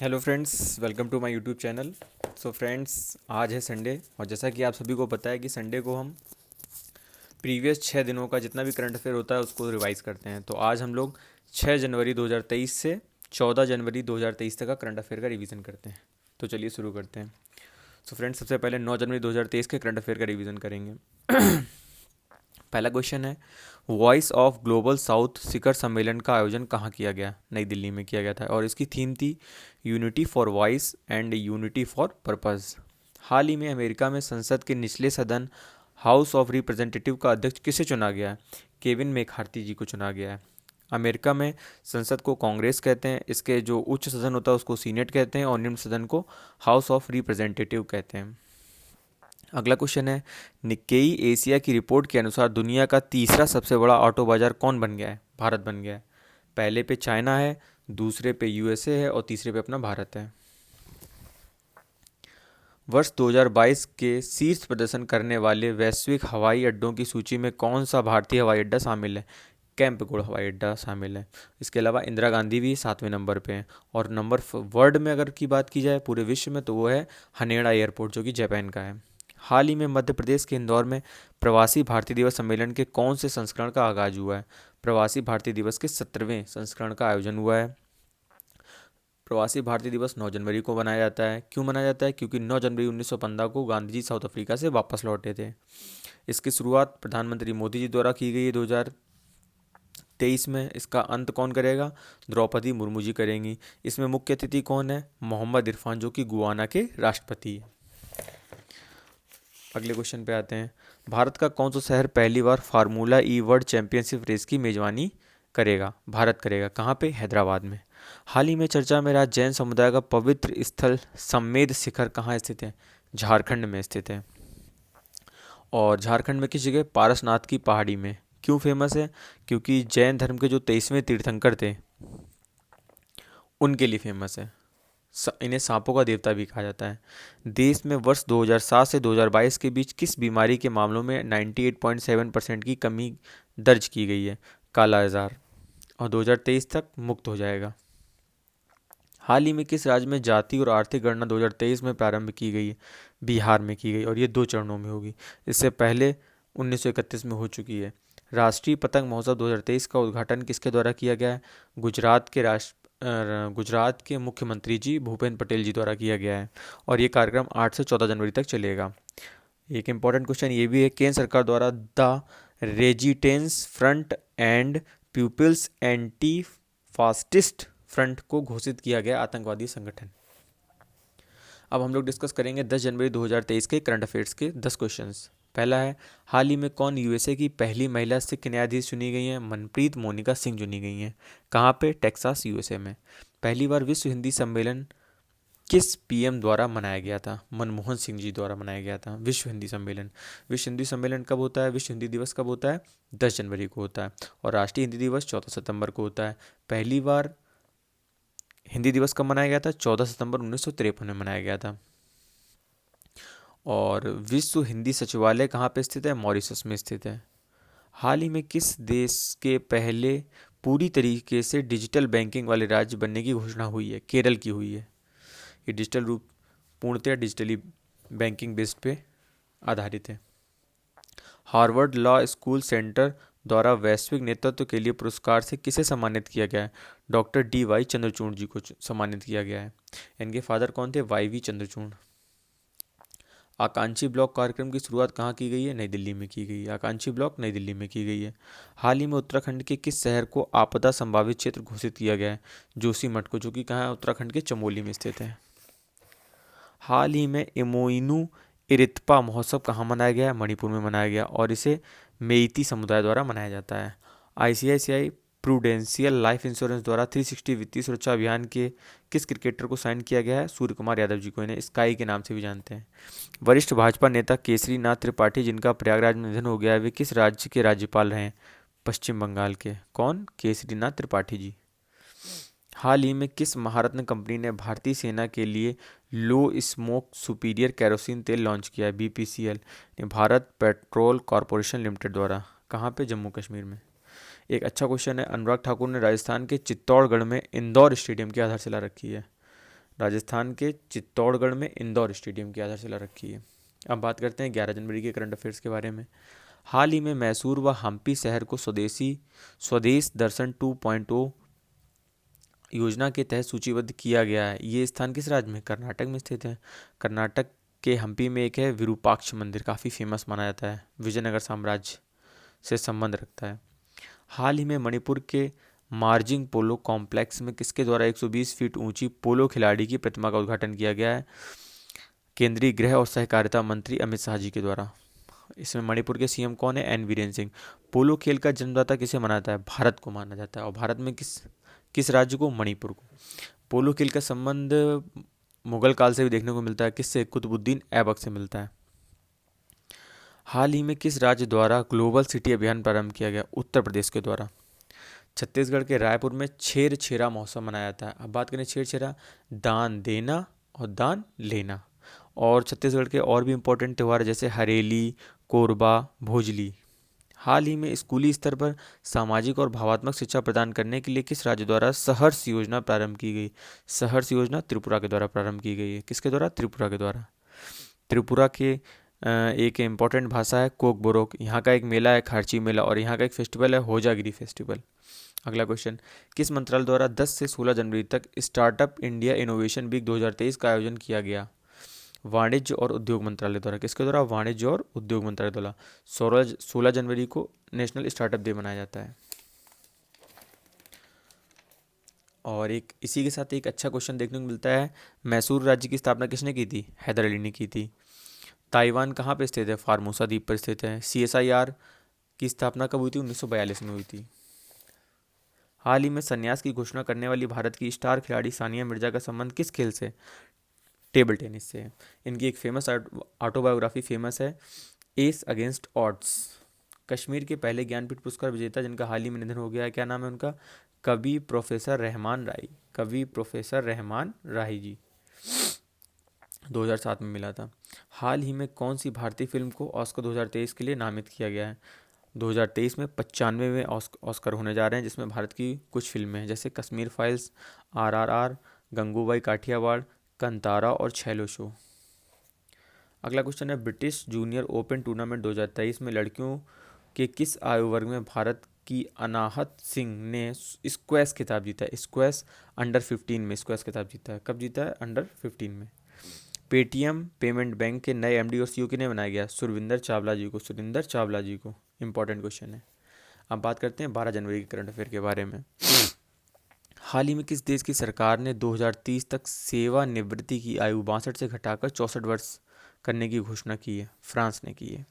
Hello friends, welcome to my YouTube channel. So friends, आज है Sunday और जैसा कि आप सभी को पता है कि संडे को हम प्रीवियस 6 दिनों का जितना भी करंट अफेयर होता है उसको रिवाइज करते हैं। तो आज हम लोग 6 जनवरी 2023 से 14 जनवरी 2023 तक का करंट अफेयर का रिवीजन करते हैं। तो चलिए शुरू करते हैं। सो फ्रेंड्स, सबसे पहले 9 जनवरी 2023 के करंट अफेयर का रिवीजन करेंगे। पहला क्वेश्चन है, वॉइस ऑफ ग्लोबल साउथ शिखर सम्मेलन का आयोजन कहाँ किया गया? नई दिल्ली में किया गया था और इसकी थीम थी unity for voice and unity for purpose. हाल ही में अमेरिका में संसद के निचले सदन हाउस ऑफ रिप्रेजेंटेटिव का अध्यक्ष किसे चुना गया है? केविन मैकार्थी जी को चुना गया है। अमेरिका में संसद को कांग्रेस कहते हैं, इसके जो उच्च सदन होता है उसको सीनेट कहते हैं और निम्न सदन को हाउस ऑफ रिप्रेजेंटेटिव कहते हैं। अगला क्वेश्चन है, निक्केई एशिया की रिपोर्ट के अनुसार दुनिया का तीसरा सबसे बड़ा ऑटो बाजार कौन बन गया है? भारत बन गया है। पहले पे चाइना है, दूसरे पे यूएसए है और तीसरे पे अपना भारत है। वर्ष 2022 के शीर्ष प्रदर्शन करने वाले वैश्विक हवाई अड्डों की सूची में कौन सा भारतीय हवाई अड्डा शामिल है? कैंपगोड़ हवाई अड्डा शामिल है। इसके अलावा इंदिरा गांधी भी 7वें नंबर पे हैं। और नंबर वर्ल्ड में अगर की बात की जाए पूरे विश्व में तो वो है हनेड़ा एयरपोर्ट जो कि जापान का है। हाल ही में मध्य प्रदेश के इंदौर में प्रवासी भारतीय दिवस सम्मेलन के कौन से संस्करण का आगाज हुआ है? प्रवासी भारतीय दिवस के 17वें संस्करण का आयोजन हुआ है। प्रवासी भारतीय दिवस 9 जनवरी को मनाया जाता है। क्यों मनाया जाता है? क्योंकि 9 जनवरी 1915 को गांधी जी साउथ अफ्रीका से वापस लौटे थे। इसकी शुरुआत प्रधानमंत्री मोदी जी द्वारा की गई है 2023 में। इसका अंत कौन करेगा? द्रौपदी मुर्मू जी करेंगी। इसमें मुख्य अतिथि कौन है? मोहम्मद इरफान जो कि गुआना के राष्ट्रपति हैं। अगले क्वेश्चन पे आते हैं, भारत का कौन सा शहर पहली बार फार्मूला ई वर्ल्ड चैंपियनशिप रेस की मेजबानी करेगा? भारत करेगा। कहाँ पे? हैदराबाद में। हाल ही में चर्चा में रहा जैन समुदाय का पवित्र स्थल सम्मेद शिखर कहाँ स्थित है? झारखंड में स्थित है। और झारखंड में किस जगह? पारसनाथ की पहाड़ी में। क्यों फेमस है? क्योंकि जैन धर्म के जो 23वें तीर्थंकर थे उनके लिए फेमस है। इन्हें सांपों का देवता भी कहा जाता है। देश में वर्ष 2007 से 2022 के बीच किस बीमारी के मामलों में 98.7% की कमी दर्ज की गई है? काला आजार। और 2023 तक मुक्त हो जाएगा। हाल ही में किस राज्य में जाति और आर्थिक गणना 2023 में प्रारंभ की गई है? बिहार में की गई और ये 2 चरणों में होगी। इससे पहले 1931 में हो चुकी है। राष्ट्रीय पतंग महोत्सव 2023 का उद्घाटन किसके द्वारा किया गया है? गुजरात के मुख्यमंत्री जी भूपेंद्र पटेल जी द्वारा किया गया है। और ये कार्यक्रम 8 से 14 जनवरी तक चलेगा। एक इम्पॉर्टेंट क्वेश्चन ये भी है, केंद्र सरकार द्वारा the resistance front and people's anti fascist front को घोषित किया गया आतंकवादी संगठन। अब हम लोग डिस्कस करेंगे 10 जनवरी 2023 के करंट अफेयर्स के 10 क्वेश्चंस। पहला है, हाल ही में कौन यूएसए की पहली महिला सिख न्यायाधीश चुनी गई हैं? मनप्रीत मोनिका सिंह चुनी गई हैं। कहाँ पे? टेक्सास यूएसए में। पहली बार विश्व हिंदी सम्मेलन किस पीएम द्वारा मनाया गया था? मनमोहन सिंह जी द्वारा मनाया गया था विश्व हिंदी सम्मेलन। विश्व हिंदी सम्मेलन कब होता है? विश्व हिंदी दिवस कब होता है? 10 जनवरी को होता है। और राष्ट्रीय हिंदी दिवस 14 सितंबर को होता है। पहली बार हिंदी दिवस कब मनाया गया था? 14 सितंबर 1953 में मनाया गया था। और विश्व हिंदी सचिवालय कहाँ पे स्थित है? मॉरिशस में स्थित है। हाल ही में किस देश के पहले पूरी तरीके से डिजिटल बैंकिंग वाले राज्य बनने की घोषणा हुई है? केरल की हुई है। ये डिजिटल रूप पूर्णतः डिजिटली बैंकिंग बेस्ड पे आधारित है। हार्वर्ड लॉ स्कूल सेंटर द्वारा वैश्विक नेतृत्व के लिए पुरस्कार से किसे सम्मानित किया गया है? डॉक्टर DY चंद्रचूड़ जी को सम्मानित किया गया है। इनके फादर कौन थे? YV चंद्रचूड़। आकांक्षी ब्लॉक कार्यक्रम की शुरुआत कहाँ की गई है? नई दिल्ली में की गई है। आकांक्षी ब्लॉक नई दिल्ली में की गई है। हाल ही में उत्तराखंड के किस शहर को आपदा संभावित क्षेत्र घोषित किया गया है? जोशीमठ को, जो कि कहाँ है? उत्तराखंड के चमोली में स्थित है। हाल ही में इमोइनू इरित्पा महोत्सव कहाँ मनाया गया है? मणिपुर में मनाया गया और इसे मेइती समुदाय द्वारा मनाया जाता है। ICICI प्रूडेंशियल लाइफ इंश्योरेंस द्वारा 360 वित्तीय सुरक्षा अभियान के किस क्रिकेटर को साइन किया गया है? सूर्य कुमार यादव जी को। इन्हें स्काई के नाम से भी जानते हैं। वरिष्ठ भाजपा नेता केसरी नाथ त्रिपाठी जिनका प्रयागराज में निधन हो गया है, वे किस राज्य के राज्यपाल रहे हैं? पश्चिम बंगाल के। कौन? केसरी नाथ त्रिपाठी जी। हाल ही में किस महारत्न कंपनी ने भारतीय सेना के लिए लो स्मोक सुपीरियर केरोसिन तेल लॉन्च किया है? BPCL ने भारत पेट्रोल कॉरपोरेशन लिमिटेड द्वारा। कहाँ पे? जम्मू कश्मीर में। एक अच्छा क्वेश्चन है, अनुराग ठाकुर ने राजस्थान के चित्तौड़गढ़ में इंदौर स्टेडियम की आधारशिला रखी है। राजस्थान के चित्तौड़गढ़ में इंदौर स्टेडियम की आधारशिला रखी है। अब बात करते हैं 11 जनवरी के करंट अफेयर्स के बारे में। हाल ही में मैसूर व हम्पी शहर को स्वदेश दर्शन 2.0 योजना के तहत सूचीबद्ध किया गया है। ये स्थान किस राज्य में? कर्नाटक में स्थित है। कर्नाटक के हम्पी में एक है विरूपाक्ष मंदिर, काफ़ी फेमस माना जाता है, विजयनगर साम्राज्य से संबंध रखता है। हाल ही में मणिपुर के मार्जिंग पोलो कॉम्प्लेक्स में किसके द्वारा 120 फीट ऊंची पोलो खिलाड़ी की प्रतिमा का उद्घाटन किया गया है? केंद्रीय गृह और सहकारिता मंत्री अमित शाह जी के द्वारा। इसमें मणिपुर के सीएम कौन है? एन वीरेंद्र सिंह। पोलो खेल का जन्मदाता किसे माना जाता है? भारत को माना जाता है। और भारत में किस राज्य को? मणिपुर को। पोलो खेल का संबंध मुगल काल से भी देखने को मिलता है। किससे? कुतुबुद्दीन ऐबक से मिलता है। हाल ही में किस राज्य द्वारा ग्लोबल सिटी अभियान प्रारंभ किया गया? उत्तर प्रदेश के द्वारा। छत्तीसगढ़ के रायपुर में छेरछेरा महोत्सव मनाया जाता है। अब बात करें छेरछेरा, दान देना और दान लेना। और छत्तीसगढ़ के और भी इम्पोर्टेंट त्यौहार जैसे हरेली, कोरबा, भोजली। हाल ही में स्कूली स्तर पर सामाजिक और भावात्मक शिक्षा प्रदान करने के लिए किस राज्य द्वारा सहर्ष योजना प्रारंभ की गई? सहर्ष योजना त्रिपुरा के द्वारा प्रारंभ की गई है। किसके द्वारा? त्रिपुरा के द्वारा। त्रिपुरा के एक इम्पॉर्टेंट भाषा है कोकबोरोक। यहाँ का एक मेला है खारची मेला, और यहाँ का एक फेस्टिवल है होजागिरी फेस्टिवल। अगला क्वेश्चन, किस मंत्रालय द्वारा 10 से 16 जनवरी तक स्टार्टअप इंडिया इनोवेशन वीक 2023 का आयोजन किया गया? वाणिज्य और उद्योग मंत्रालय द्वारा। किसके द्वारा? वाणिज्य और उद्योग मंत्रालय द्वारा। 16 जनवरी को नेशनल स्टार्टअप डे मनाया जाता है। और एक इसी के साथ एक अच्छा क्वेश्चन देखने को मिलता है, मैसूर राज्य की स्थापना किसने की थी? हैदर अली ने की थी। ताइवान कहाँ पे स्थित है? फार्मोसा द्वीप पर स्थित है। CSIR की स्थापना कब हुई थी? 1942 में हुई थी। हाल ही में संन्यास की घोषणा करने वाली भारत की स्टार खिलाड़ी सानिया मिर्जा का संबंध किस खेल से? टेबल टेनिस से है। इनकी एक फेमस ऑटोबायोग्राफी फेमस है, एस अगेंस्ट ऑड्स। कश्मीर के पहले ज्ञानपीठ पुरस्कार विजेता जिनका हाल ही में निधन हो गया है, क्या नाम है उनका? कवि प्रोफेसर रहमान राय। कवि प्रोफेसर रहमान राय जी, 2007 में मिला था। हाल ही में कौन सी भारतीय फिल्म को ऑस्कर 2023 के लिए नामित किया गया है? 2023 में 95वें ऑस्कर होने जा रहे हैं, जिसमें भारत की कुछ फिल्में हैं जैसे कश्मीर फाइल्स, RRR, गंगूबाई काठियावाड़, कंतारा और छेलो शो। अगला क्वेश्चन है, ब्रिटिश जूनियर ओपन टूर्नामेंट 2023 में लड़कियों के किस आयु वर्ग में भारत की अनाहत सिंह ने स्क्वैश खिताब जीता है? स्क्वैश अंडर 15 में स्क्वैश खिताब जीता है। कब जीता है? अंडर 15 में। पेटीएम पेमेंट बैंक के नए MD और CEO किन्हें बनाया गया? सुरविंदर चावला जी को। सुरिंदर चावला जी को। इंपॉर्टेंट क्वेश्चन है। अब बात करते हैं 12 जनवरी के करंट अफेयर के बारे में। हाल ही में किस देश की सरकार ने 2030 तक सेवानिवृत्ति की आयु 62 से घटाकर 64 वर्ष करने की घोषणा की है? फ्रांस ने की है।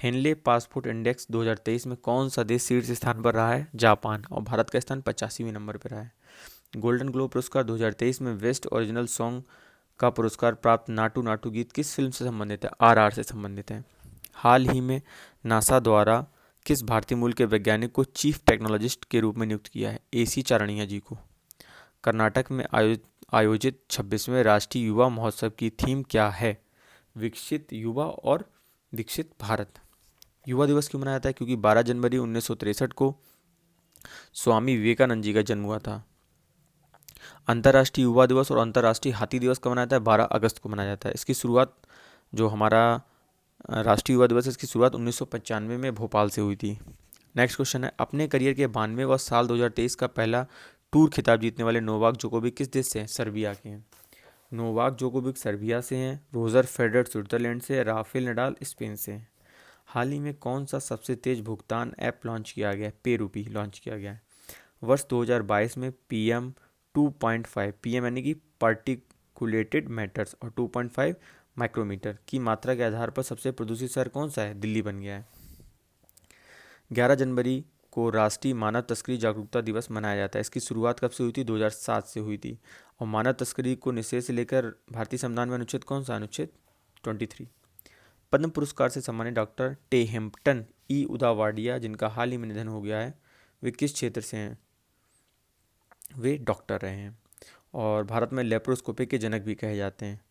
हेनले पासपोर्ट इंडेक्स 2023 में कौन सा देश शीर्ष स्थान पर रहा है? जापान। और भारत का स्थान 85वें नंबर पर रहा है। गोल्डन ग्लोब पुरस्कार 2023 में बेस्ट ओरिजिनल सॉन्ग का पुरस्कार प्राप्त नाटू नाटू गीत किस फिल्म से संबंधित है? RR से संबंधित है। हाल ही में नासा द्वारा किस भारतीय मूल के वैज्ञानिक को चीफ टेक्नोलॉजिस्ट के रूप में नियुक्त किया है? AC चारणिया जी को। कर्नाटक में आयोजित 26वें राष्ट्रीय युवा महोत्सव की थीम क्या है? विकसित युवा और विकसित भारत। युवा दिवस क्यों मनाया जाता है? क्योंकि 12 जनवरी 1963 को स्वामी विवेकानंद जी का जन्म हुआ था। अंतर्राष्ट्रीय युवा दिवस और अंतर्राष्ट्रीय हाथी दिवस कब मनाया जाता है? 12 अगस्त को मनाया जाता है। इसकी शुरुआत, जो हमारा राष्ट्रीय युवा दिवस है, इसकी शुरुआत 1995 में भोपाल से हुई थी। नेक्स्ट क्वेश्चन है, अपने करियर के 92वें व साल 2023 का पहला टूर खिताब जीतने वाले नोवाक जोकोविक किस देश से हैं? सर्बिया के हैं। नोवाक जोकोविक सर्बिया से हैं। रोजर फेडरर स्विट्जरलैंड से, राफेल नडाल स्पेन से हैं। हाल ही में कौन सा सबसे तेज भुगतान ऐप लॉन्च किया गया है? पेरूपी लॉन्च किया गया है। वर्ष 2022 में PM 2.5, PM यानी कि पार्टिकुलेटेड मैटर्स, और 2.5 माइक्रोमीटर की मात्रा के आधार पर सबसे प्रदूषित शहर कौन सा है? दिल्ली बन गया है। 11 जनवरी को राष्ट्रीय मानव तस्करी जागरूकता दिवस मनाया जाता है। इसकी शुरुआत कब से हुई थी? 2007 से हुई थी। और मानव तस्करी को निषेध से लेकर भारतीय संविधान में अनुच्छेद कौन सा? अनुच्छेद 23। पद्म पुरस्कार से सम्मानित डॉक्टर टेहेम्पटन उदावाडिया, जिनका हाल ही में निधन हो गया है, वे किस क्षेत्र से हैं? वे डॉक्टर रहे हैं और भारत में लेप्रोस्कोपी के जनक भी कहे जाते हैं।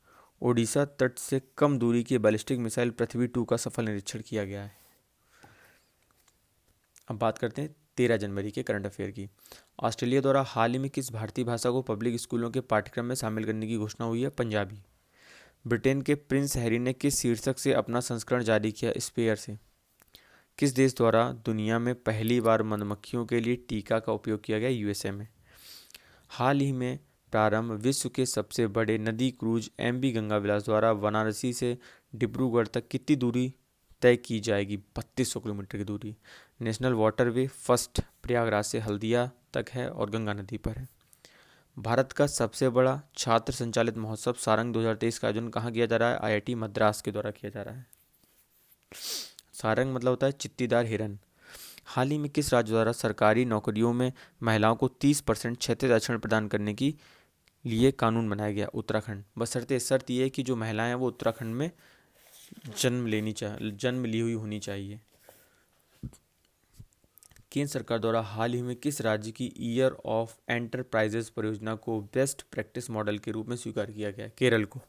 ओडिशा तट से कम दूरी की बैलिस्टिक मिसाइल पृथ्वी 2 का सफल निरीक्षण किया गया है। अब बात करते हैं 13 जनवरी के करंट अफेयर की। ऑस्ट्रेलिया द्वारा हाल ही में किस भारतीय भाषा को पब्लिक स्कूलों के पाठ्यक्रम में शामिल करने की घोषणा हुई है? पंजाबी। ब्रिटेन के प्रिंस हैरी ने किस शीर्षक से अपना संस्करण जारी किया? स्पेयर से। किस देश द्वारा दुनिया में पहली बार मधुमक्खियों के लिए टीका का उपयोग किया गया? यूएसए में। हाल ही में प्रारंभ विश्व के सबसे बड़े नदी क्रूज MV गंगा विलास द्वारा वाराणसी से डिब्रूगढ़ तक कितनी दूरी तय की जाएगी? 3200 किलोमीटर की दूरी। नेशनल वाटरवे फर्स्ट प्रयागराज से हल्दिया तक है और गंगा नदी पर है। भारत का सबसे बड़ा छात्र संचालित महोत्सव सारंग 2023 का आयोजन कहाँ किया जा रहा है? IIT मद्रास के द्वारा किया जा रहा है। सारंग मतलब होता है चित्तीदार हिरन। हाल ही में किस राज्य द्वारा सरकारी नौकरियों में महिलाओं को 30% क्षैतिज आरक्षण प्रदान करने की लिए कानून बनाया गया? उत्तराखंड। बशर्ते शर्त यह है कि जो महिलाएं हैं वो उत्तराखंड में जन्म ली हुई होनी चाहिए। केंद्र सरकार द्वारा हाल ही में किस राज्य की ईयर ऑफ एंटरप्राइजेस परियोजना को बेस्ट प्रैक्टिस मॉडल के रूप में स्वीकार किया गया? केरल को,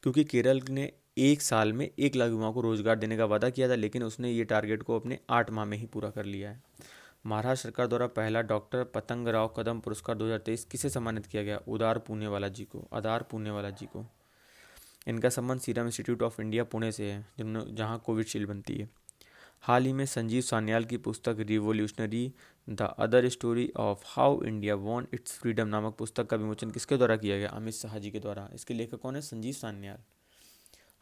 क्योंकि केरल ने 1 साल में 1 लाख युवाओं को रोजगार देने का वादा किया था, लेकिन उसने ये टारगेट को अपने 8 माह में ही पूरा कर लिया है। महाराष्ट्र सरकार द्वारा पहला डॉक्टर पतंगराव कदम पुरस्कार 2023 किसे सम्मानित किया गया? आदार पूनेवाला जी को। इनका संबंध serum institute of India Pune से है, जहाँ कोविशील्ड बनती है। हाल ही में संजीव सान्याल की पुस्तक revolutionary the other story of how India won it's freedom नामक पुस्तक का विमोचन किसके द्वारा किया गया? अमित शाह जी के द्वारा। इसके लेखक कौन है? संजीव सान्याल।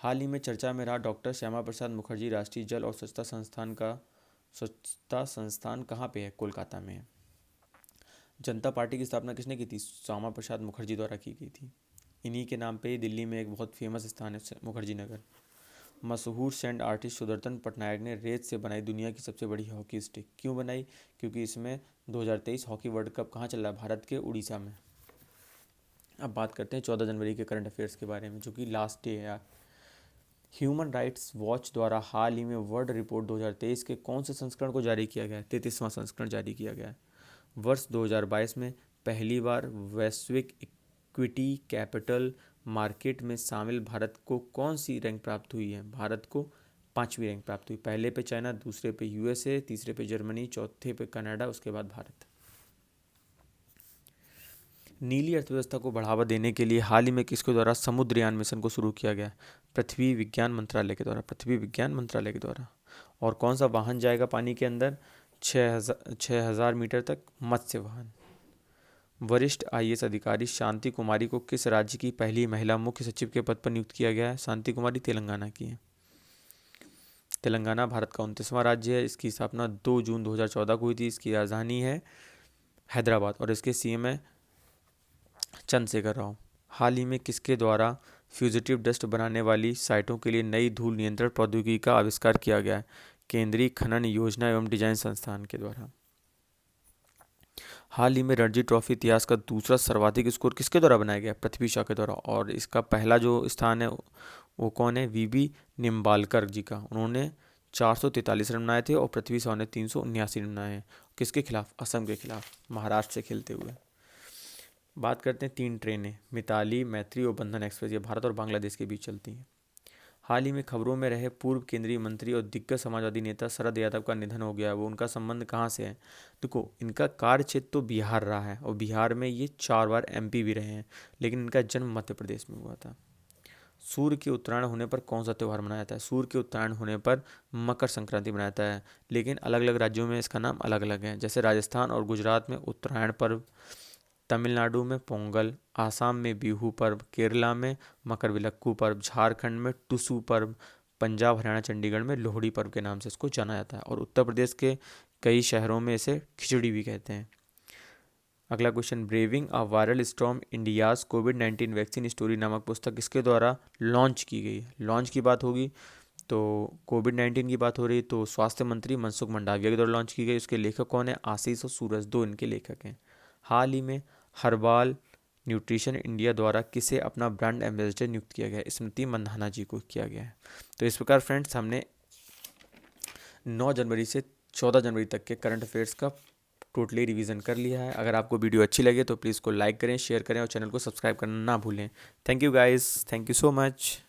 हाल ही में चर्चा में रहा डॉक्टर श्यामा प्रसाद मुखर्जी राष्ट्रीय जल और स्वच्छता संस्थान कहाँ पे है? कोलकाता में है। जनता पार्टी की स्थापना किसने की थी? श्यामा प्रसाद मुखर्जी द्वारा की गई थी। इन्हीं के नाम पे दिल्ली में एक बहुत फेमस स्थान है मुखर्जी नगर। मशहूर सैंड आर्टिस्ट सुदर्शन पटनायक ने रेत से बनाई दुनिया की सबसे बड़ी हॉकी स्टिक। क्यों बनाई? क्योंकि इसमें 2023 हॉकी वर्ल्ड कप कहाँ चल रहा है? भारत के उड़ीसा में। अब बात करते हैं 14 जनवरी के करंट अफेयर्स के बारे में, जो कि लास्ट डे है यार। ह्यूमन राइट्स वॉच द्वारा हाल ही में वर्ल्ड रिपोर्ट 2023 के कौन से संस्करण को जारी किया गया है? 33वां संस्करण जारी किया गया है। वर्ष 2022 में पहली बार वैश्विक इक्विटी कैपिटल मार्केट में शामिल भारत को कौन सी रैंक प्राप्त हुई है? भारत को 5वीं रैंक प्राप्त हुई। पहले पे चाइना, दूसरे पे USA, तीसरे पे जर्मनी, चौथे पे कनाडा, उसके बाद भारत। नीली अर्थव्यवस्था को बढ़ावा देने के लिए हाल ही में किसके द्वारा समुद्रयान मिशन को शुरू किया गया? पृथ्वी विज्ञान मंत्रालय के द्वारा। और कौन सा वाहन जाएगा पानी के अंदर? 6,000 मीटर तक मत्स्य वाहन। वरिष्ठ IAS अधिकारी शांति कुमारी को किस राज्य की पहली महिला मुख्य सचिव के पद पर नियुक्त किया गया है? शांति कुमारी तेलंगाना की है। तेलंगाना भारत का 29वां राज्य है। इसकी स्थापना 2 जून 2014 को हुई थी। इसकी राजधानी है हैदराबाद और इसके CM है चंद्रशेखर राव। हाल ही में किसके द्वारा फ्यूजिटिव डस्ट बनाने वाली साइटों के लिए नई धूल नियंत्रण प्रौद्योगिकी का आविष्कार किया गया है? केंद्रीय खनन योजना एवं डिजाइन संस्थान के द्वारा। हाल ही में रणजी ट्रॉफी इतिहास का दूसरा सर्वाधिक स्कोर किसके द्वारा बनाया गया? पृथ्वी शॉ के द्वारा। और इसका पहला जो स्थान है वो कौन है? VB निम्बालकर जी का। उन्होंने 443 रन बनाए थे और पृथ्वी शॉ ने 379 रन बनाए हैं। किसके खिलाफ? असम के खिलाफ, महाराष्ट्र से खेलते हुए। बात करते हैं 3 ट्रेनें, मिताली, मैत्री और बंधन एक्सप्रेस। ये भारत और बांग्लादेश के बीच चलती हैं। हाल ही में खबरों में रहे पूर्व केंद्रीय मंत्री और दिग्गज समाजवादी नेता शरद यादव का निधन हो गया है। वो उनका संबंध कहाँ से है? देखो, इनका कार्य क्षेत्र तो बिहार रहा है और बिहार में ये 4 बार MP भी रहे हैं, लेकिन इनका जन्म मध्य प्रदेश में हुआ था। सूर्य के उत्तरायण होने पर कौन सा त्यौहार मनाया जाता है? सूर्य के उत्तरायण होने पर मकर संक्रांति मनाया जाता है, लेकिन अलग अलग राज्यों में इसका नाम अलग अलग है। जैसे राजस्थान और गुजरात में उत्तरायण पर्व, तमिलनाडु में पोंगल, आसाम में बिहू पर्व, केरला में मकरविलक्कू पर्व, झारखंड में टुसू पर्व, पंजाब, हरियाणा, चंडीगढ़ में लोहड़ी पर्व के नाम से इसको जाना जाता है और उत्तर प्रदेश के कई शहरों में इसे खिचड़ी भी कहते हैं। अगला question, braving a viral storm India's covid vaccine story नामक पुस्तक किसके द्वारा लॉन्च की गई? लॉन्च की बात होगी तो कोविड-19 की बात हो रही तो स्वास्थ्य मंत्री मनसुख मंडाविया के द्वारा लॉन्च की गई। उसके लेखक कौन है? आशीष और सूरज, 2 इनके लेखक हैं। हाल ही में हर्बाल न्यूट्रिशन इंडिया द्वारा किसे अपना ब्रांड एम्बेसडर नियुक्त किया गया है? स्मृति मंधाना जी को किया गया है। तो इस प्रकार फ्रेंड्स हमने 9 जनवरी से 14 जनवरी तक के करंट अफेयर्स का टोटली रिवीजन कर लिया है। अगर आपको वीडियो अच्छी लगे तो प्लीज़ को लाइक करें, शेयर करें और चैनल को सब्सक्राइब करना ना भूलें। Thank you guys, thank you so much.